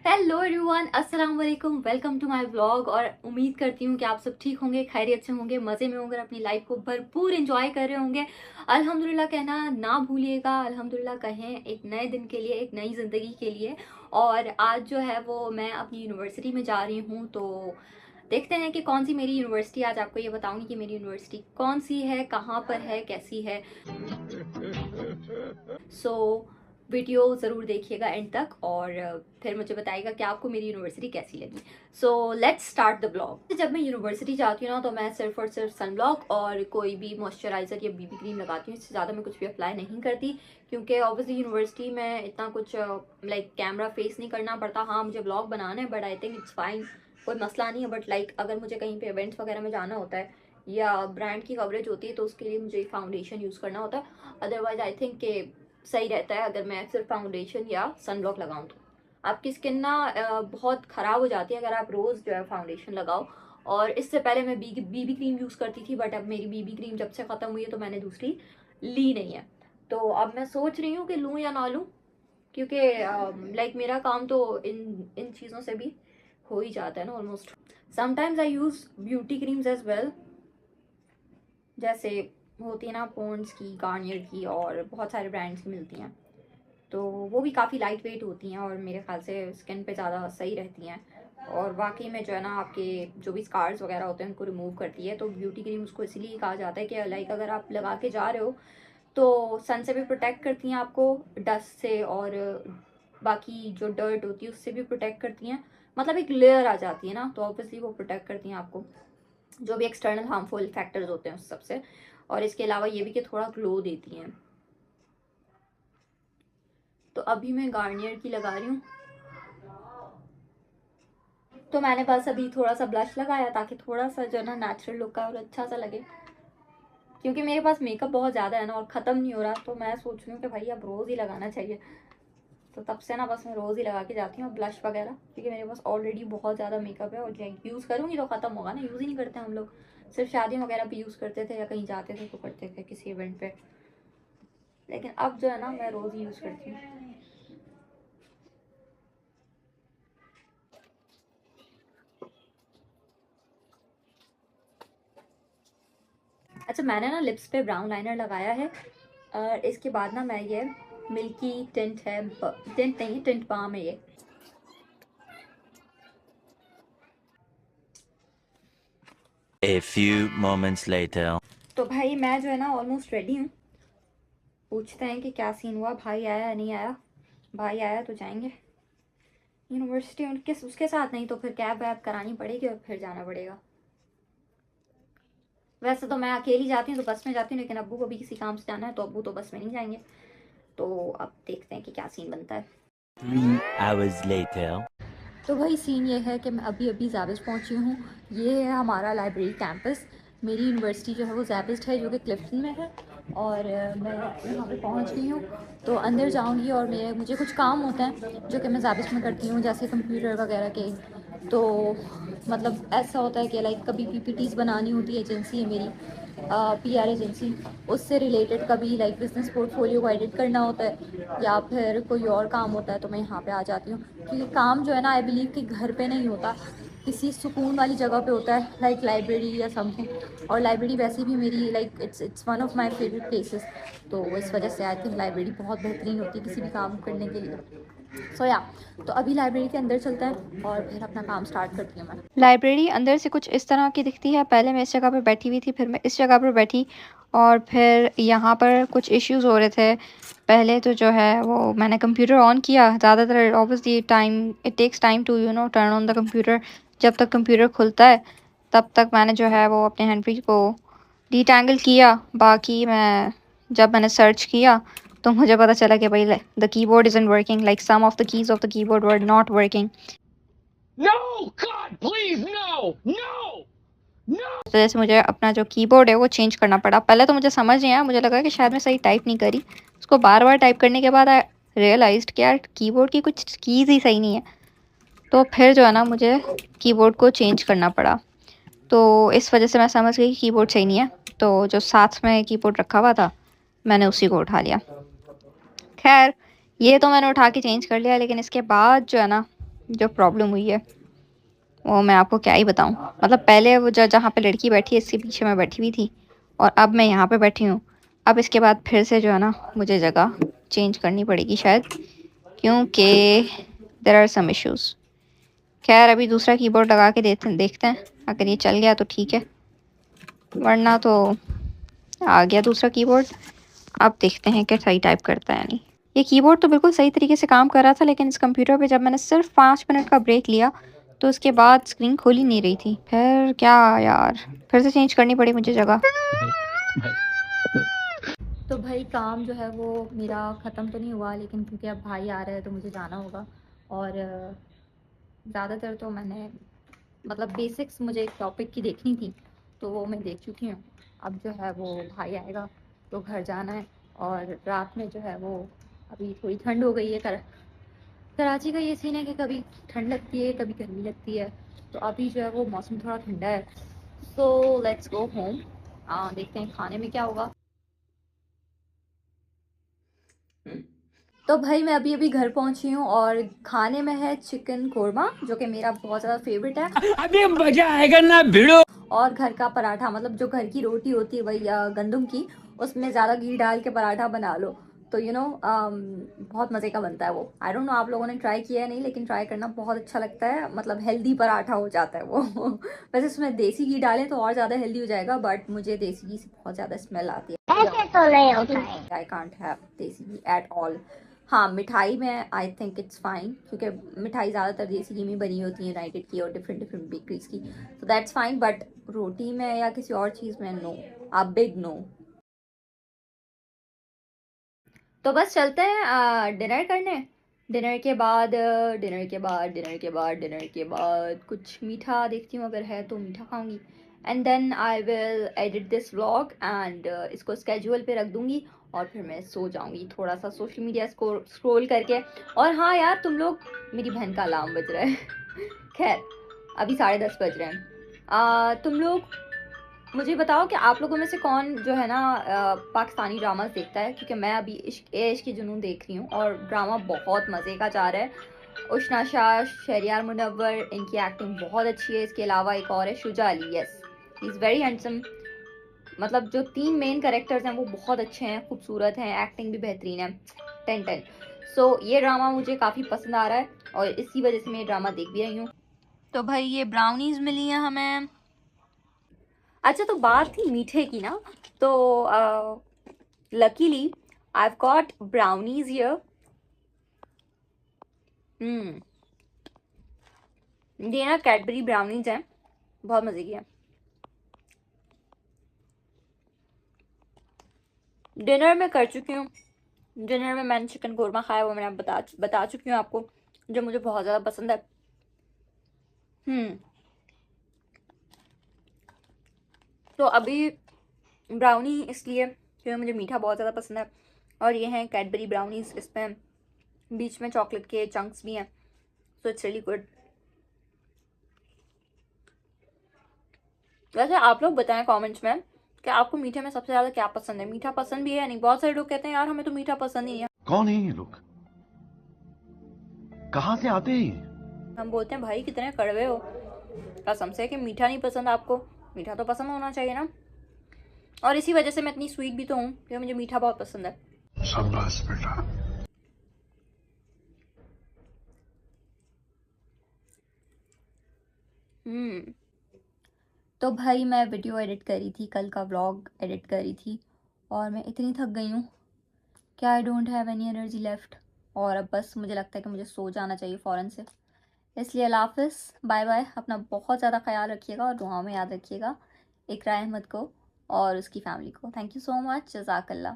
Hello everyone, अस्सलाम वालेकुम। Welcome to my vlog. और उम्मीद करती हूँ कि आप सब ठीक होंगे, खैरियत से होंगे, मज़े में होंगे, अपनी लाइफ को भरपूर एंजॉय कर रहे होंगे। अल्हम्दुलिल्लाह कहना ना भूलिएगा। अल्हम्दुलिल्लाह कहें एक नए दिन के लिए, एक नई ज़िंदगी के लिए। और आज जो है वो मैं अपनी यूनिवर्सिटी में जा रही हूँ, तो देखते हैं कि कौन सी मेरी यूनिवर्सिटी। आज आपको ये बताऊंगी कि मेरी यूनिवर्सिटी कौन सी है, कहाँ पर है, कैसी है। सो वीडियो ज़रूर देखिएगा एंड तक, और फिर मुझे बताइएगा कि आपको मेरी यूनिवर्सिटी कैसी लगी। So let's start the blog. जब मैं यूनिवर्सिटी जाती हूँ ना, तो मैं सिर्फ और सिर्फ सन ब्लॉक और कोई भी मॉइस्चराइज़र या बीबी क्रीम लगाती हूँ। इससे ज़्यादा मैं कुछ भी अप्लाई नहीं करती, क्योंकि ऑब्वियसली यूनिवर्सिटी में इतना कुछ लाइक कैमरा फेस नहीं करना पड़ता। हाँ, मुझे ब्लॉग बनाना है, but I think it's fine, कोई मसला नहीं है। बट लाइक अगर मुझे कहीं पे इवेंट्स वगैरह में जाना होता है या ब्रांड की कवरेज होती है, तो उसके लिए मुझे फाउंडेशन यूज़ करना होता है। अदरवाइज आई थिंक के सही रहता है अगर मैं सिर्फ फाउंडेशन या सनब्लॉक लगाऊं। तो आपकी स्किन ना बहुत ख़राब हो जाती है अगर आप रोज़ जो है फाउंडेशन लगाओ। और इससे पहले मैं बीबी क्रीम यूज़ करती थी, बट अब मेरी बीबी क्रीम जब से ख़त्म हुई है तो मैंने दूसरी ली नहीं है। तो अब मैं सोच रही हूँ कि लूँ या ना लूँ, क्योंकि लाइक मेरा काम तो इन इन चीज़ों से भी हो ही जाता है ना almost. Sometimes I use beauty creams as well, जैसे होती है ना पॉन्ड्स की, गार्नियर की, और बहुत सारे ब्रांड्स की मिलती हैं। तो वो भी काफ़ी लाइट वेट होती हैं और मेरे ख्याल से स्किन पे ज़्यादा सही रहती हैं। और वाकई में जो है ना आपके जो भी स्कार्स वगैरह होते हैं उनको रिमूव करती है। तो ब्यूटी क्रीम उसको इसीलिए कहा जाता है कि लाइक अगर आप लगा के जा रहे हो तो सन से भी प्रोटेक्ट करती हैं आपको, डस्ट से, और बाकी जो डर्ट होती है उससे भी प्रोटेक्ट करती हैं। मतलब एक लेयर आ जाती है ना, तो ऑब्वियसली वो प्रोटेक्ट करती हैं आपको जो भी एक्सटर्नल हार्मफुल फैक्टर्स होते हैं उस सबसे। और इसके अलावा ये भी कि थोड़ा ग्लो देती हैं। तो अभी मैं गार्नियर की लगा रही हूँ। तो मैंने बस अभी थोड़ा सा ब्लश लगाया ताकि थोड़ा सा जो है ना नेचुरल लुक का और अच्छा सा लगे, क्योंकि मेरे पास मेकअप बहुत ज़्यादा है ना और ख़त्म नहीं हो रहा। तो मैं सोच रही हूँ कि भाई अब रोज़ ही लगाना चाहिए। तो तब से ना बस मैं रोज़ ही लगा के जाती हूँ ब्लश वगैरह, क्योंकि मेरे पास ऑलरेडी बहुत ज़्यादा मेकअप है और यूज़ करूँगी तो ख़त्म होगा ना। यूज़ ही नहीं करते हम लोग, सिर्फ शादी वगैरह भी यूज़ करते थे या कहीं जाते थे तो करते थे किसी इवेंट पे। लेकिन अब जो है ना मैं रोज़ ही यूज़ करती हूँ। अच्छा, मैंने ना लिप्स पे ब्राउन लाइनर लगाया है। और इसके बाद ना मैं ये मिल्की टिंट है, टिंट नहीं है, टिंट बाम है ये। A few moments later. तो भाई मैं जो है ना ऑलमोस्ट रेडी हूँ। पूछते हैं कि क्या सीन हुआ, भाई आया या नहीं आया। भाई आया तो जाएंगे यूनिवर्सिटी उनके उसके साथ, नहीं तो फिर कैब वैब करानी पड़ेगी और फिर जाना पड़ेगा। वैसे तो मैं अकेली जाती हूँ तो बस में जाती हूँ, लेकिन अब्बू को भी किसी काम से जाना है तो अब्बू तो बस में नहीं जाएंगे। तो अब देखते हैं कि क्या सीन बनता है। 3 hours later. तो वही सीन ये है कि मैं अभी अभी जैबिस्ट पहुंची हूँ। ये है हमारा लाइब्रेरी कैंपस। मेरी यूनिवर्सिटी जो है वो जैबिस्ट है, जो कि क्लिफ्टन में है। और मैं यहाँ पे पहुँच गई हूँ। तो अंदर जाऊँगी और मुझे कुछ काम होता है जो कि मैं जैबिस्ट में करती हूँ, जैसे कंप्यूटर वगैरह के। तो मतलब ऐसा होता है कि लाइक कभी पीपीटीज़ बनानी होती है, एजेंसी है मेरी पीआर एजेंसी, उससे रिलेटेड कभी लाइक बिजनेस पोर्टफोलियो को एडिट करना होता है या फिर कोई और काम होता है, तो मैं यहाँ पे आ जाती हूँ। क्योंकि काम जो है ना आई बिलीव कि घर पे नहीं होता, किसी सुकून वाली जगह पे होता है, लाइक लाइब्रेरी या समथिंग। और लाइब्रेरी वैसे भी मेरी like it's one of my favourite places. तो इस वजह से आई थिंक लाइब्रेरी बहुत बेहतरीन होती है किसी भी काम करने के लिए। सो या तो अभी लाइब्रेरी के अंदर चलते हैं और फिर अपना काम स्टार्ट करती हूँ मैं। लाइब्रेरी अंदर से कुछ इस तरह की दिखती है। पहले मैं इस जगह पर बैठी हुई थी, फिर मैं इस जगह पर बैठी, और फिर यहाँ पर कुछ इश्यूज़ हो रहे थे। पहले तो जो है वो मैंने कंप्यूटर ऑन किया। ज़्यादातर obviously time it takes time to turn on the computer. जब तक कंप्यूटर खुलता है तब तक मैंने जो है वो अपने हैंड फ्री को डिटैंगल किया। बाकी जब मैंने सर्च किया तो मुझे पता चला कि भाई the keyboard isn't working, like some of the keys of the keyboard were not working. No! God, please, no! No! No! तो जैसे मुझे अपना जो कीबोर्ड है वो चेंज करना पड़ा। पहले तो मुझे समझ नहीं आया, मुझे लगा कि शायद मैं सही टाइप नहीं करी। उसको बार बार टाइप करने के बाद आई रियलाइज्ड कि यार कीबोर्ड की कुछ कीज़ ही सही नहीं है। तो फिर जो है ना मुझे कीबोर्ड को चेंज करना पड़ा। तो इस वजह से मैं समझ गई कि कीबोर्ड सही नहीं है। तो जो साथ में कीबोर्ड रखा हुआ था मैंने उसी को उठा लिया। खैर, ये तो मैंने उठा के चेंज कर लिया, लेकिन इसके बाद जो है ना जो प्रॉब्लम हुई है वो मैं आपको क्या ही बताऊं। मतलब पहले वो जहाँ पे लड़की बैठी है इसके पीछे मैं बैठी हुई थी और अब मैं यहाँ पे बैठी हूँ। अब इसके बाद फिर से जो है ना मुझे जगह चेंज करनी पड़ेगी शायद, क्योंकि देयर आर सम इश्यूज़। खैर अभी दूसरा कीबोर्ड लगा के देखते हैं, अगर ये चल गया तो ठीक है, वरना तो आ गया दूसरा कीबोर्ड। अब देखते हैं कि सही टाइप करता है नहीं। ये कीबोर्ड तो बिल्कुल सही तरीके से काम कर रहा था, लेकिन इस कंप्यूटर पे जब मैंने सिर्फ 5 मिनट का ब्रेक लिया तो उसके बाद स्क्रीन खोल ही नहीं रही थी। फिर क्या यार, फिर से चेंज करनी पड़ी मुझे जगह। तो भाई काम जो है वो मेरा ख़त्म तो नहीं हुआ, लेकिन क्योंकि अब भाई आ रहा है तो मुझे जाना होगा। और ज़्यादातर तो मैंने मतलब बेसिक्स मुझे एक टॉपिक की देखनी थी तो वो मैं देख चुकी हूँ। अब जो है वो भाई आएगा तो घर जाना है। और रात में जो है वो अभी थोड़ी ठंड हो गई है। कराची का ये सीन है कि कभी ठंड लगती है कभी गर्मी लगती है, तो अभी जो है वो मौसम थोड़ा ठंडा है। So let's go home. देखते हैं खाने में क्या होगा। तो भाई मैं अभी अभी घर पहुंची हूँ और खाने में है चिकन कोरमा, जो कि मेरा बहुत ज़्यादा फेवरेट है। अभी मजा आएगा ना भिड़ो। और घर का पराठा, मतलब जो घर की रोटी होती है वही गंदम की, उसमें ज़्यादा घी डाल के पराठा बना लो तो बहुत मज़े का बनता है वो। आई डोंट नो आप लोगों ने ट्राई किया है नहीं, लेकिन ट्राई करना बहुत अच्छा लगता है। मतलब हेल्दी पराठा हो जाता है वो। वैसे उसमें देसी घी डालें तो और ज़्यादा हेल्दी हो जाएगा, बट मुझे देसी घी से बहुत ज़्यादा स्मेल आती है। ऐसे तो नहीं होता है। आई कांट हैव देसी घी एट ऑल। हाँ मिठाई में आई थिंक इट्स फाइन, क्योंकि मिठाई ज़्यादातर देसी घी में बनी होती है, यूनाइटेड की और डिफरेंट डिफरेंट बेकरीज की, तो दैट्स फाइन। बट रोटी में या किसी और चीज़ में नो, अ बिग नो। तो बस चलते हैं डिनर करने। डिनर के बाद कुछ मीठा देखती हूँ, अगर है तो मीठा खाऊंगी। And then I will edit this vlog and इसको स्केड्यूल पे रख दूंगी और फिर मैं सो जाऊंगी थोड़ा सा सोशल मीडिया स्क्रॉल करके। और हाँ यार तुम लोग, मेरी बहन का अलार्म बज रहा है। खैर अभी 10:30 बज रहे हैं। तुम लोग मुझे बताओ कि आप लोगों में से कौन जो है ना पाकिस्तानी ड्रामास देखता है, क्योंकि मैं अभी इश्क की जुनून देख रही हूँ और ड्रामा बहुत मज़े का जा रहा है। उशना शाह, शहरियार मुनव्वर, इनकी एक्टिंग बहुत अच्छी है। इसके अलावा एक और है Shuja Ali, yes he is very handsome. मतलब जो 3 मेन कैरेक्टर्स हैं वो बहुत अच्छे हैं, खूबसूरत हैं, एक्टिंग भी बेहतरीन है। 10/10। सो ये ड्रामा मुझे काफ़ी पसंद आ रहा है और इसी वजह से मैं ये ड्रामा देख भी रही हूँ। तो भाई ये ब्राउनीज़ मिली हैं हमें। अच्छा तो बात थी मीठे की ना, तो luckily I got brownies here. ये ना कैडबरी ब्राउनीज हैं, बहुत मज़े की है। डिनर में कर चुकी हूँ। डिनर में मैंने चिकन कोरमा खाया, वो मैंने बता चुकी हूँ आपको, जो मुझे बहुत ज़्यादा पसंद है। तो अभी ब्राउनी इसलिए क्योंकि मुझे मीठा बहुत ज़्यादा पसंद है। और ये हैं कैडबरी ब्राउनीज, इसमें बीच में चॉकलेट के चंक्स भी हैं, सो इट्स रियली गुड। वैसे आप लोग बताएं कमेंट्स में कि आपको मीठे में सबसे ज़्यादा क्या पसंद है। मीठा पसंद भी है या नहीं। बहुत सारे लोग कहते हैं यार हमें तो मीठा पसंद ही नहीं है। कौन है ये लोग? कहाँ से आते हैं? हम बोलते हैं भाई कितने कड़वे हो, कसम से कि मीठा नहीं पसंद आपको। मीठा तो पसंद होना चाहिए ना। और इसी वजह से मैं इतनी स्वीट भी तो हूँ, क्योंकि मुझे मीठा बहुत पसंद है। शाबाश बेटा। तो भाई मैं वीडियो एडिट करी थी, कल का व्लॉग एडिट करी थी और मैं इतनी थक गई हूँ कि I don't have any energy left. और अब बस मुझे लगता है कि मुझे सो जाना चाहिए फ़ौरन से। इसलिए अल्लाह हाफ़िज़, बाय बाय। अपना बहुत ज़्यादा ख्याल रखिएगा और दुआ में याद रखिएगा इकरा अहमद को और उसकी फ़ैमिली को। थैंक यू सो मच, जज़ाकल्लाह।